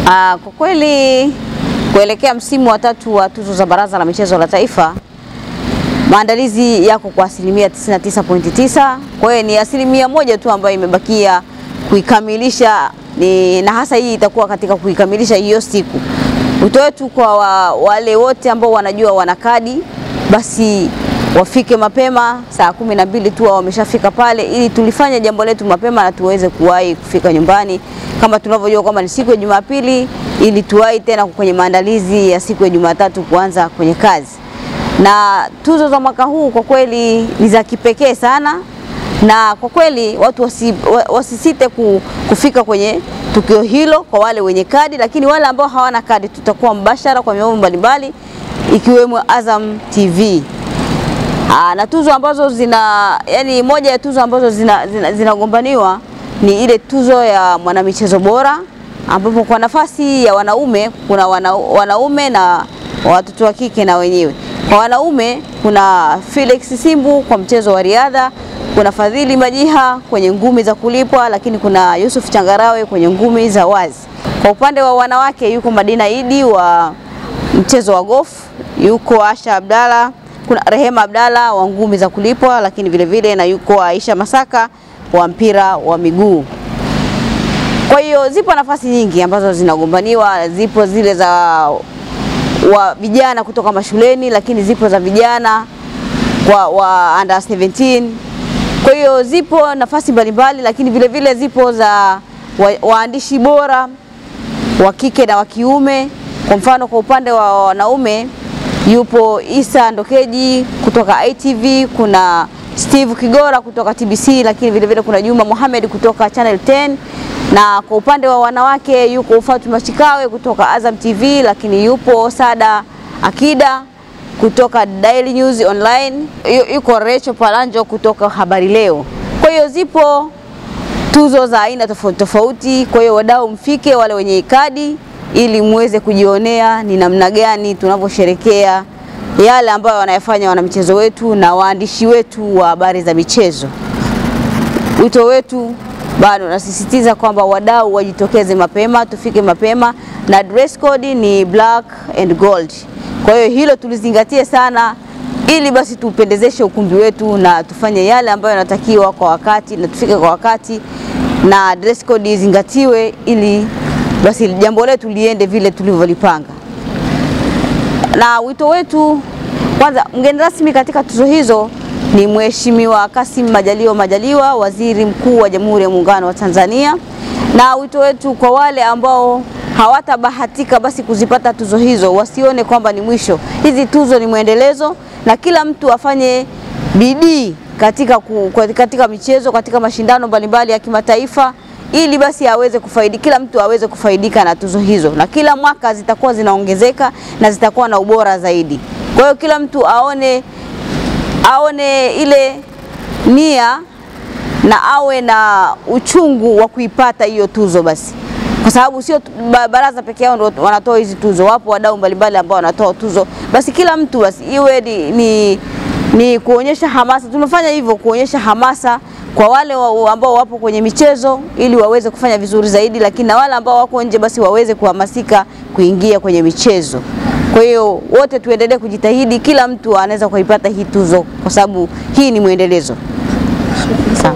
Kwa kweli kuelekea msimu wa 3 wa tuzo za Baraza la Michezo la Taifa, maandalizi yako kwa asilimia 99.9. Kwa hiyo ni asilimia moja tu ambayo imebakia kuikamilisha, na hasa hii itakuwa katika kuikamilisha hiyo siku. Wito wetu kwa wale wote ambao wanajua wana kadi, basi wafike mapema saa 12 tu wameshafika pale, ili tulifanye jambo letu mapema na tuweze kuwahi kufika nyumbani kama tunavyojua kwamba ni siku ya Jumapili, ili tuwahi tena kwenye maandalizi ya siku ya Jumatatu kuanza kwenye kazi. Na tuzo za mwaka huu kwa kweli ni za kipekee sana, na kwa kweli watu wasisite kufika kwenye tukio hilo kwa wale wenye kadi, lakini wale ambao hawana kadi tutakuwa mbashara kwa vyombo mbalimbali ikiwemo Azam TV. Na tuzo ambazo moja ya tuzo ambazo zinagombaniwa ni ile tuzo ya mwanamichezo bora, ambapo kwa nafasi ya wanaume kuna wanaume na watoto wa kike na wenyewe. Kwa wanaume kuna Felix Simbu kwa mchezo wa riadha, kuna Fadhili Majiha kwenye ngumi za kulipwa, lakini kuna Yusuf Changarawe kwenye ngumi za wazi. Kwa upande wa wanawake yuko Madina Idi wa mchezo wa golf, yuko Asha Abdalla, kuna Rehema Abdalla wa ngumi za kulipwa, lakini vile vile na yuko Aisha Masaka wa mpira wa miguu. Kwa hiyo zipo nafasi nyingi ambazo zinagombaniwa, zipo zile za wa vijana kutoka mashuleni, lakini zipo za vijana wa under 17. Kwa hiyo zipo nafasi mbalimbali, lakini vile vile zipo za waandishi bora wa kike na wa kiume. Kwa mfano kwa upande wa wanaume yupo Isa Ndokeji kutoka ITV, kuna Steve Kigora kutoka TBC, lakini vile vile kuna Juma Mohamed kutoka Channel 10. Na kwa upande wa wanawake yuko Fatuma Chikawe kutoka Azam TV, lakini yupo Sada Akida kutoka Daily News Online, yuko Rachel Palanjo kutoka Habari Leo. Kwa hiyo zipo tuzo za aina tofauti tofauti. Kwa hiyo wadau mfike, wale wenye kadi, ili muweze kujionea ni namna gani tunavyosherekea yale ambayo wanayafanya wanamichezo wetu na waandishi wetu wa habari za michezo. Wito wetu bado nasisitiza kwamba wadau wajitokeze mapema, tufike mapema, na dress code ni black and gold. Kwa hiyo hilo tulizingatie sana, ili basi tupendezeshe ukumbi wetu na tufanye yale ambayo yanatakiwa kwa wakati, na tufike kwa wakati, na dress code izingatiwe, ili basi jambo letu liende vile tulivyolipanga. Na wito wetu kwanza, mgeni rasmi katika tuzo hizo ni Mheshimiwa Kassim Majaliwa, Waziri Mkuu wa Jamhuri ya Muungano wa Tanzania. Na wito wetu kwa wale ambao hawatabahatika basi kuzipata tuzo hizo, wasione kwamba ni mwisho. Hizi tuzo ni muendelezo, na kila mtu afanye bidii katika michezo, katika mashindano mbalimbali ya kimataifa, ili basi kila mtu aweze kufaidika na tuzo hizo, na kila mwaka zitakuwa zinaongezeka na zitakuwa na ubora zaidi. Kwa hiyo kila mtu aone ile nia na awe na uchungu wa kuipata hiyo tuzo basi. Kwa sababu sio baraza peke yao ndio wanatoa hizi tuzo, wapo wadau mbalimbali ambao wanatoa tuzo. Basi kila mtu basi iwe ni kuonyesha hamasa. Tunafanya hivyo kuonyesha hamasa kwa wale ambao wapo kwenye michezo, ili waweze kufanya vizuri zaidi, lakini na wale ambao wako nje basi waweze kuhamasika kuingia kwenye michezo. Kwa hiyo wote tuendelee kujitahidi, kila mtu anaweza kuipata hii tuzo, kwa sababu hii ni muendelezo. Sawa.